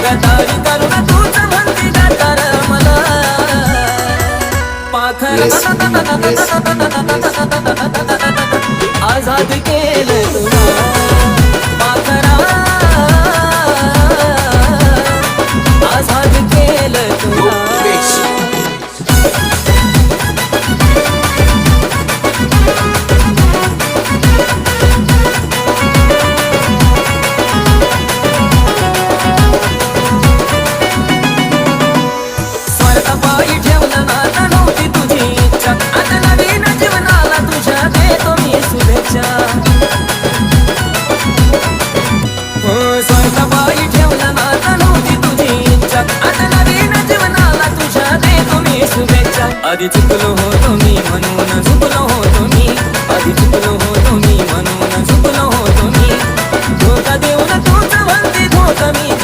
जगतारी करून तूच म्हणती जातार मला पाखरा आजाद केलं तुला पाखरा आजाद केलं तुला पायी ठेवलं नाता नव्हती तुझी इच्छा आता नवीन जीवनाला तुझ्या देतो मी शुभेच्छा स्वतः पायी ठेवलं नाता नव्हती तुझी इच्छा आता नवीन जीवनाला तुझ्या देतो मी शुभेच्छा आधी चुकलो होतो मी म्हणून झुकलो होतो मी आधी चुकलो